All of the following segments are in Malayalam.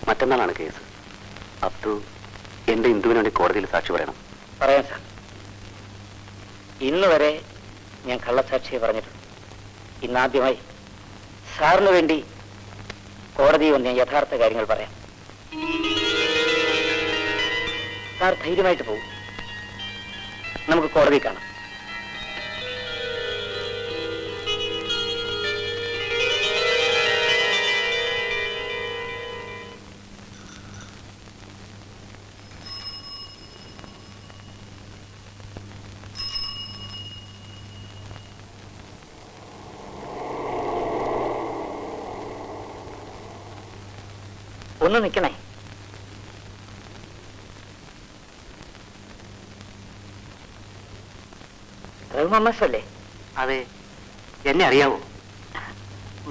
മറ്റന്നാളാണ് കേസ്. അബ്ദു എന്റെ ഇന്ദുവിന് വേണ്ടി കോടതിയിൽ സാക്ഷി പറയണം. പറയാം സാർ. ഇന്ന് വരെ ഞാൻ കള്ളസാക്ഷിയെ പറഞ്ഞിട്ടുണ്ട്. ഇന്നാദ്യമായി സാറിന് വേണ്ടി കോടതിയിൽ വന്ന് ഞാൻ യഥാർത്ഥ കാര്യങ്ങൾ പറയാം. സാർ ധൈര്യമായിട്ട് പോകും. നമുക്ക് കോടതി കാണാം. ഒന്ന് നിൽക്കണേ. റഹ്മാൻ മാഷല്ലേ? അതെ. എന്നെ അറിയാവോ?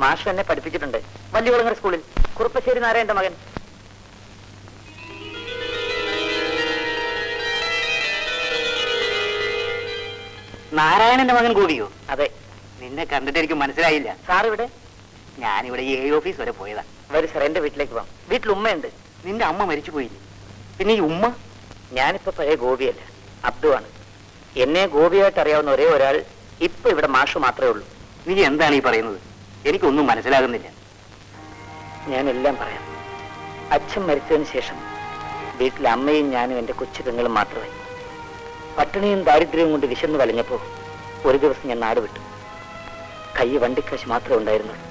മാഷ് എന്നെ പഠിപ്പിച്ചിട്ടുണ്ട് വലിയകുളങ്ങര സ്കൂളിൽ. കുറുപ്പശ്ശേരി നാരായണന്റെ മകൻ. നാരായണന്റെ മകൻ കൂടിയോ? അതെ. നിന്നെ കണ്ടിട്ട് എനിക്ക് മനസ്സിലായില്ല. സാർ ഇവിടെ? ഞാനിവിടെ ഈ ഓഫീസ് വരെ പോയതാ. വരും സാർ, എന്റെ വീട്ടിലേക്ക് പോവാം. വീട്ടിൽ ഉമ്മയുണ്ട്. നിന്റെ അമ്മ മരിച്ചു പോയില്ലേ? പിന്നെ ഈ ഉമ്മ? ഞാനിപ്പോ പഴയ ഗോപിയല്ല, അബ്ദു ആണ്. എന്നെ ഗോപിയായിട്ട് അറിയാവുന്ന ഒരേ ഒരാൾ ഇപ്പൊ ഇവിടെ മാഷു മാത്രമേ ഉള്ളൂ. നീ എന്താണ് ഈ പറയുന്നത്? എനിക്കൊന്നും മനസ്സിലാകുന്നില്ല. ഞാനെല്ലാം പറയാം. അച്ഛൻ മരിച്ചതിന് ശേഷം വീട്ടിൽ അമ്മയും ഞാനും എന്റെ കൊച്ചു പെങ്ങളും മാത്രമായി. പട്ടിണിയും ദാരിദ്ര്യവും കൊണ്ട് വിശന്ന് വലഞ്ഞപ്പോ ഒരു ദിവസം ഞാൻ നാട് വിട്ടു. കൈ വണ്ടിക്കാശ് മാത്രമേ ഉണ്ടായിരുന്നുള്ളൂ.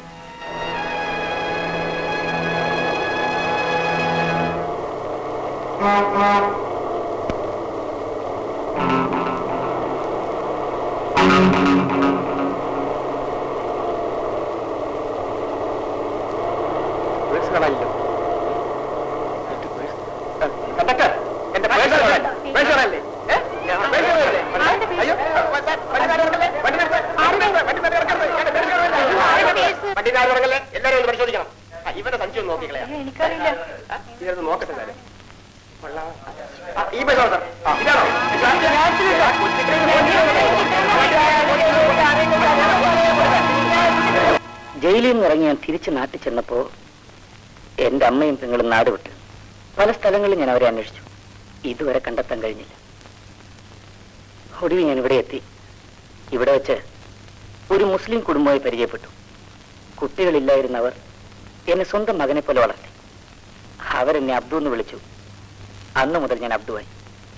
എല്ലാവരും പരിശോധിക്കണം. ഇവരുടെ സഞ്ചി ഒന്ന് നോക്കിക്കളയാ. ഇതൊന്ന് നോക്കട്ടെ. ഈ പൈസ ഇതാണോ? ജയിലിൽ നിന്ന് ഇറങ്ങി ഞാൻ തിരിച്ച് നാട്ടിൽ ചെന്നപ്പോ എന്റെ അമ്മയും പെങ്ങളും നാട് വിട്ടു. പല സ്ഥലങ്ങളിൽ ഞാൻ അവരെ അന്വേഷിച്ചു. ഇതുവരെ കണ്ടെത്താൻ കഴിഞ്ഞില്ല. ഒടുവിൽ ഞാൻ ഇവിടെ എത്തി. ഇവിടെ വെച്ച് ഒരു മുസ്ലിം കുടുംബമായി പരിചയപ്പെട്ടു. കുട്ടികളില്ലായിരുന്നവർ എന്നെ സ്വന്തം മകനെ പോലെ വളർത്തി. അവരെന്നെ അബ്ദു എന്ന് വിളിച്ചു. അന്ന് മുതൽ ഞാൻ അബ്ദുവായി.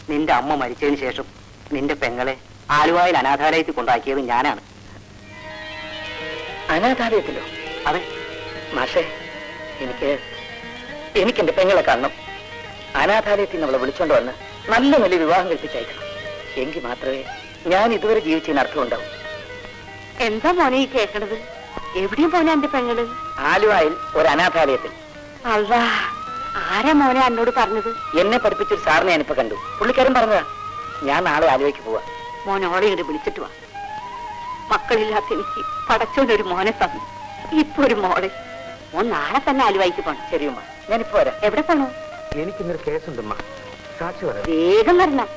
നിന്റെ അമ്മ മരിച്ചതിന് ശേഷം നിന്റെ പെങ്ങളെ ആലുവായിൽ അനാഥാലയത്തിൽ കൊണ്ടാക്കിയത് ഞാനാണ്. അനാഥാലയത്തിലോ? അതെ മാഷേ, എനിക്കെന്റെ പെങ്ങളെ കാണണം. അനാഥാലയത്തിൽ നിന്ന് അവളെ വിളിച്ചോണ്ട് വന്ന് നല്ല നില വിവാഹം കഴിപ്പിച്ചയക്കണം. എങ്കിൽ മാത്രമേ ഞാൻ ഇതുവരെ ജീവിച്ചതിന് അർത്ഥമുണ്ടാവും. എന്താ മോനെ ഈ കേൾക്കണത്? എവിടെയും പോനെ എന്റെ പെങ്ങള്? ആലുവായിൽ ഒരു അനാഥാലയത്തിൽ. അല്ലാ, ആരാ മോനെ എന്നോട് പറഞ്ഞത്? എന്നെ പഠിപ്പിച്ചൊരു സാറിനെ ഞാനിപ്പോ കണ്ടു. പുള്ളിക്കാരൻ പറഞ്ഞതാ. ഞാൻ നാളെ ആലുവയ്ക്ക് പോവാ. മോനോളെ ഇങ്ങോട്ട് വിളിച്ചിട്ട് വാ. മക്കളില്ലാത്ത എനിക്ക് പടച്ചോണ്ടൊരു മോനെ തന്നു. ഇപ്പൊ ഒരു മോളെ. മോൻ നാളെ തന്നെ ആലുവായിക്ക് പോണം. ശരി ഉമ്മ, ഞാനിപ്പോ വരാം. എവിടെ പോണോ? എനിക്കിന്നൊരു കേസുണ്ടമ്മ. സാക്ഷി വരാം. വേഗം വരണം.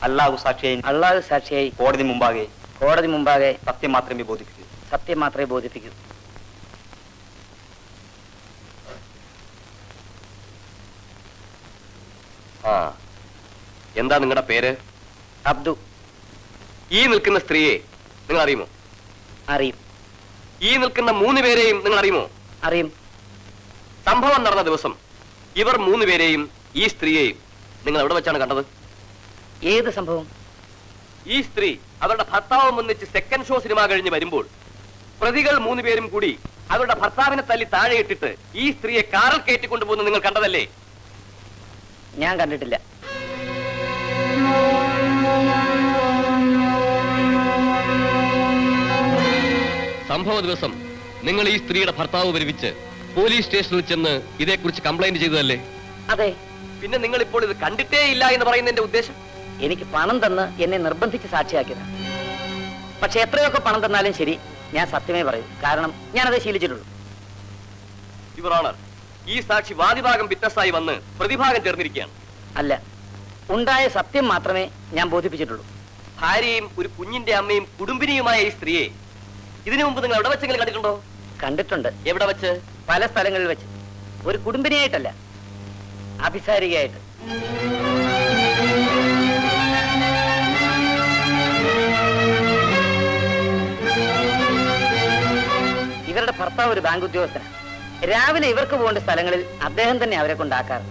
അല്ലാഹു സാക്ഷിയായി, അള്ളാഹു സാക്ഷിയായി കോടതി മുമ്പാകെ സത്യം മാത്രമേ ബോധിപ്പിക്കൂ. എന്താ നിങ്ങളുടെ പേര്? അബ്ദു. ഈ നിൽക്കുന്ന സ്ത്രീയെ നിങ്ങൾ അറിയുമോ? അറിയും. ഈ നിൽക്കുന്ന 3 പേരെയും നിങ്ങൾ അറിയുമോ? അറിയും. സംഭവം നടന്ന ദിവസം ഇവർ 3 പേരെയും ഈ സ്ത്രീയെയും നിങ്ങൾ എവിടെ വെച്ചാണ് കണ്ടത്? ഏത് സംഭവം? ഈ സ്ത്രീ അവരുടെ ഭർത്താവ് ഒന്നിച്ച് സെക്കൻഡ് ഷോ സിനിമ കഴിഞ്ഞ് വരുമ്പോൾ പ്രതികൾ 3 പേരും കൂടി അവരുടെ ഭർത്താവിനെ തല്ലി താഴെയിട്ടിട്ട് ഈ സ്ത്രീയെ കാറിൽ കയറ്റിക്കൊണ്ടുപോകുന്ന നിങ്ങൾ കണ്ടതല്ലേ? ഞാൻ കണ്ടിട്ടില്ല. സംഭവ ദിവസം നിങ്ങൾ ഈ സ്ത്രീയുടെ ഭർത്താവ് വരുവിച്ച് പോലീസ് സ്റ്റേഷനിൽ ചെന്ന് ഇതേക്കുറിച്ച് കംപ്ലൈന്റ് ചെയ്തതല്ലേ? അതെ. പിന്നെ നിങ്ങൾ ഇപ്പോൾ ഇത് കണ്ടിട്ടേ ഇല്ല എന്ന് പറയുന്നതിന്റെ ഉദ്ദേശം? എനിക്ക് പണം തന്ന് എന്നെ നിർബന്ധിച്ച് സാക്ഷിയാക്കിയതാണ്. പക്ഷെ എത്രയൊക്കെ പണം തന്നാലും ശരി, ഞാൻ സത്യമേ പറയൂ. കാരണം ഞാനത് ശീലിച്ചിട്ടുള്ളൂ. യുവർ ഓണർ, ഈ സാക്ഷി വാദിഭാഗം വിറ്റ്നസ്സായി വന്ന് പ്രതിഭാഗം ചേർന്നിരിക്കുകയാണ്. അല്ല, ഉണ്ടായ സത്യം മാത്രമേ ഞാൻ ബോധിപ്പിച്ചിട്ടുള്ളൂ. ഭാര്യയും ഒരു കുഞ്ഞിന്റെ അമ്മയും കുടുംബിനിയുമായ ഈ സ്ത്രീയെ ഇതിനു മുമ്പ് നിങ്ങൾ എവിടെ വെച്ചെങ്കിലും കണ്ടിട്ടുണ്ടോ? കണ്ടിട്ടുണ്ട്. എവിടെ വെച്ച്? പല സ്ഥലങ്ങളിൽ വെച്ച്. ഒരു കുടുംബിനിയായിട്ടല്ല, അഭിസാരികയായിട്ട്. ഇവരുടെ ഭർത്താവ് ഒരു ബാങ്ക് ഉദ്യോഗസ്ഥനാണ്. രാവിലെ ഇവർക്ക് പോകേണ്ട സ്ഥലങ്ങളിൽ അദ്ദേഹം തന്നെ അവരെ കൊണ്ടാക്കാറ്.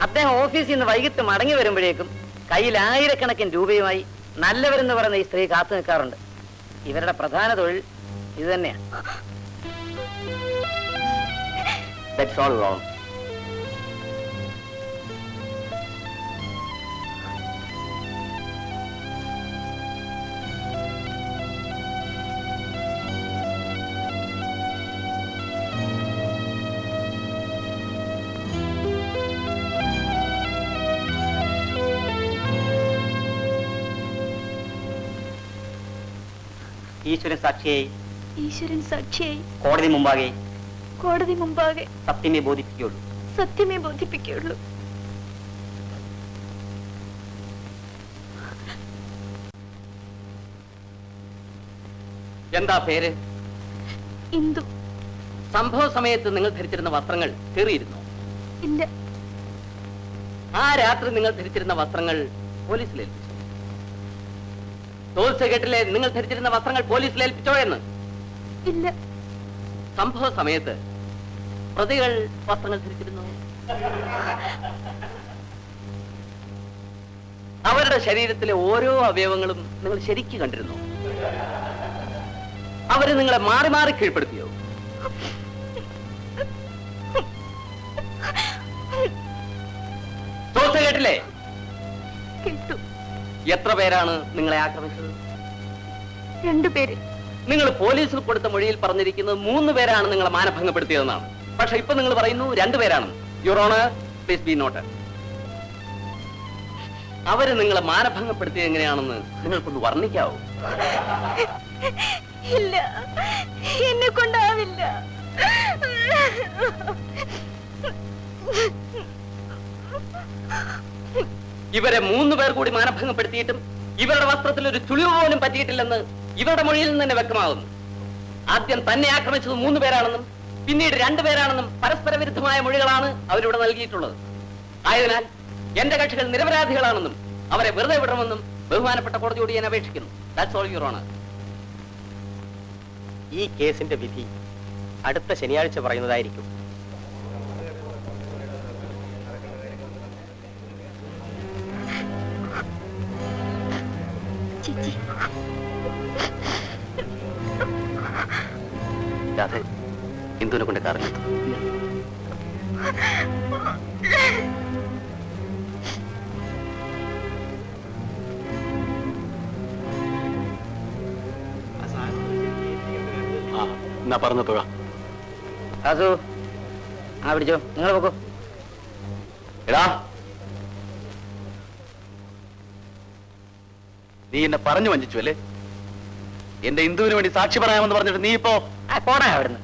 അദ്ദേഹം ഓഫീസിൽ നിന്ന് വൈകിട്ട് മടങ്ങി വരുമ്പോഴേക്കും കയ്യിൽ 1000കണക്കിന് രൂപയുമായി നല്ലവരെന്ന് പറയുന്ന ഈ സ്ത്രീ കാത്തു നിൽക്കാറുണ്ട്. ഇവരുടെ പ്രധാന തൊഴിൽ ഇത് തന്നെയാണ്. That's all wrong. ഈശ്വരൻ സാക്ഷിയായി ഈശ്വരൻ സാക്ഷിയായി കോടതി മുമ്പാകെ കോടതി മുമ്പാകെ സത്യമേ ബോധിപ്പിക്കുകയുള്ളൂ. സത്യമേ ബോധിപ്പിക്കുകയുള്ളൂ. എന്താ പേര്? ഇന്ദു. സംഭവ സമയത്ത് നിങ്ങൾ ധരിച്ചിരുന്ന വസ്ത്രങ്ങൾ കീറിയിരുന്നോ? ഇല്ല. ആ രാത്രി നിങ്ങൾ ധരിച്ചിരുന്ന വസ്ത്രങ്ങൾ പോലീസിൽ ഏൽപ്പിച്ചോ? തോൽസെഗേട്ടിലെ നിങ്ങൾ ധരിച്ചിരുന്ന വസ്ത്രങ്ങൾ പോലീസിൽ ഏൽപ്പിച്ചോ എന്ന്? ഇല്ല. സംഭവ സമയത്ത് പ്രതികൾ വസ്ത്രങ്ങൾ ധരിച്ചിരുന്നു? അവരുടെ ശരീരത്തിലെ ഓരോ അവയവങ്ങളും നിങ്ങൾ ശരിക്ക് കണ്ടിരുന്നു? അവര് നിങ്ങളെ മാറി മാറി കീഴ്പ്പെടുത്തിയോ? തോൽസെഗേട്ടിലെ കേട്ടു. എത്ര പേരാണ് നിങ്ങളെ ആക്രമിച്ചത്? 2 പേര്. നിങ്ങൾ പോലീസിൽ കൊടുത്ത മൊഴിയിൽ പറഞ്ഞിരിക്കുന്നത് 3 പേരാണ് നിങ്ങളെ മാനഭംഗപ്പെടുത്തിയതെന്നാണ്. പക്ഷെ ഇപ്പൊ നിങ്ങൾ പറയുന്നു 2 പേരാണ്. Your honour, please be noted. അവര് നിങ്ങളെ മാനഭംഗപ്പെടുത്തിയത് എങ്ങനെയാണെന്ന് നിങ്ങൾക്കൊന്ന് വർണ്ണിക്കാവോ? ഇല്ല, എന്നെ കൊണ്ടാവില്ല. ഇവരെ 3 പേർ കൂടി മാനഭംഗപ്പെടുത്തിയിട്ടും ഇവരുടെ വസ്ത്രത്തിൽ ഒരു ചുളിവ് പോലും പറ്റിയിട്ടില്ലെന്ന് ഇവരുടെ മൊഴിയിൽ നിന്ന് തന്നെ വ്യക്തമാകുന്നു. ആദ്യം തന്നെ ആക്രമിച്ചത് 3 പേരാണെന്നും പിന്നീട് 2 പേരാണെന്നും പരസ്പര വിരുദ്ധമായ മൊഴികളാണ് അവരിവിടെ നൽകിയിട്ടുള്ളത്. ആയതിനാൽ എന്റെ കക്ഷികൾ നിരപരാധികളാണെന്നും അവരെ വെറുതെ വിടണമെന്നും ബഹുമാനപ്പെട്ട കോടതിയോട് ഞാൻ അപേക്ഷിക്കുന്നു. That's all your honour. ഈ കേസിന്റെ വിധി അടുത്ത ശനിയാഴ്ച പറയുന്നതായിരിക്കും. ചേച്ചി, രാധേ, ഇന്ദുവിനെ കൊണ്ട് കാറിലെത്തും. എന്നാ പറഞ്ഞ തുക. ദാസു, ആ പിടിച്ചോ, നിങ്ങൾ പോക്കോ. എടാ, നീ എന്നെ പറഞ്ഞു വഞ്ചിച്ചു അല്ലേ? എന്റെ ഇന്ദുവിന് വേണ്ടി സാക്ഷി പറയാമെന്ന് പറഞ്ഞിട്ട് നീ ഇപ്പോ പോടാ അവിടുന്ന്.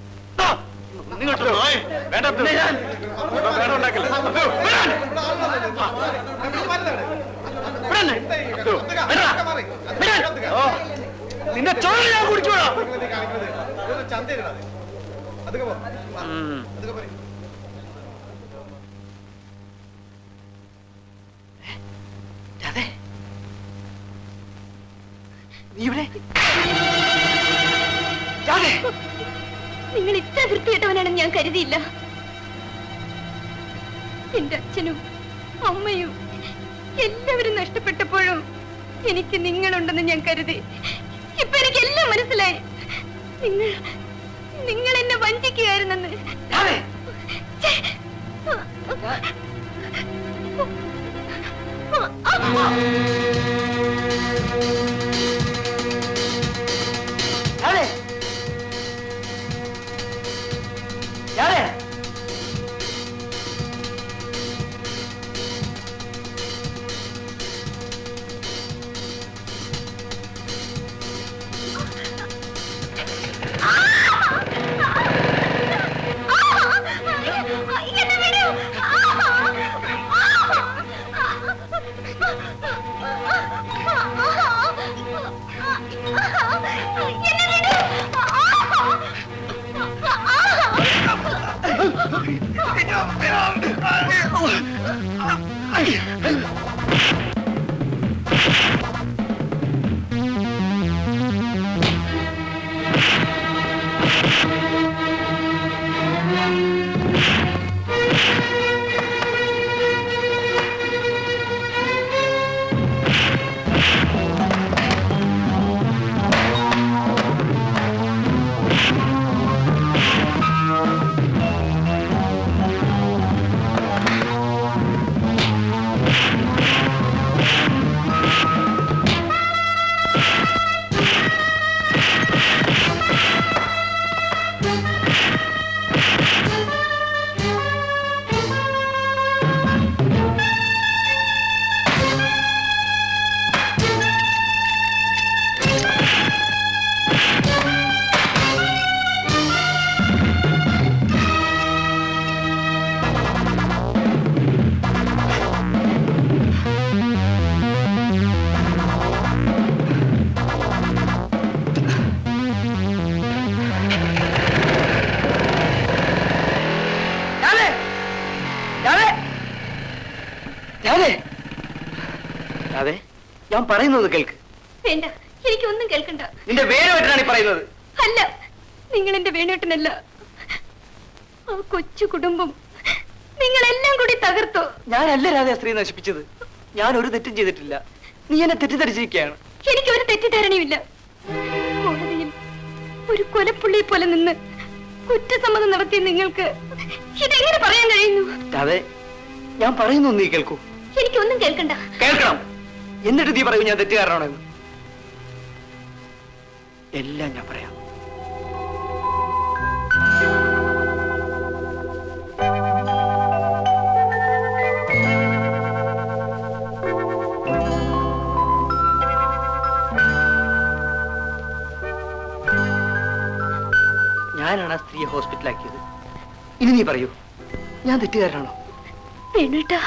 നിന്റെ ചോര ഞാൻ കുടിച്ചോടാ. രാധേ, നീ ഇവിടെ? രാധേ, നിങ്ങൾ ഇത്ര വൃത്തികെട്ടവനാണെന്ന് ഞാൻ കരുതിയില്ല. എന്റെ അച്ഛനും അമ്മയും എല്ലാവരും നഷ്ടപ്പെട്ടപ്പോഴും എനിക്ക് നിങ്ങളുണ്ടെന്ന് ഞാൻ കരുതി. ഇപ്പൊ എനിക്ക് എല്ലാം മനസ്സിലായി. നിങ്ങൾ എന്നെ വഞ്ചിക്കുകയായിരുന്നെന്ന്. രാധേ, രാധേ, രാധേ. എന്നെ വിടൂ. എന്നെ വിടൂ. രാധേ, ഞാൻ പറയുന്നത് കേൾക്ക്. വേണ്ട, എനിക്കൊന്നും കേൾക്കണ്ട. നിന്റെ വേണുവേട്ടനാണ് ഈ പറയുന്നത്. അല്ല, നിങ്ങൾ എന്റെ വേണുവേട്ടനല്ല. ആ കൊച്ചു കുടുംബം നിങ്ങളെല്ലാം കൂടി തകർത്തു. ഞാനല്ല രാധേ സ്ത്രീ നശിപ്പിച്ചത്. ഞാൻ ഒരു തെറ്റും ചെയ്തിട്ടില്ല. നീ എന്നെ തെറ്റിദ്ധരിച്ചിരിക്കുകയാണ്. എനിക്കൊരു തെറ്റിദ്ധാരണയുമില്ല. കോടതിയിൽ ഒരു കൊലപ്പുള്ളിയെ പോലെ നിന്ന് കുറ്റസമ്മതം നടത്തിയ നിങ്ങൾക്ക് ഇതെങ്ങനെ പറയാൻ കഴിയുന്നു? രാധേ, ഞാൻ പറയുന്നു, നീ കേൾക്കൂ. എനിക്കൊന്നും കേൾക്കണ്ട. കേൾക്കണം. എന്നിട്ട് നീ പറയൂ ഞാൻ തെറ്റുകാരനാണെന്ന്. എല്ലാം ഞാൻ പറയാം. ഞാനാണ് ആ സ്ത്രീയെ ഹോസ്പിറ്റലാക്കിയത്. ഇനി നീ പറയൂ, ഞാൻ തെറ്റുകാരനാണോ? വേണുട്ടാ,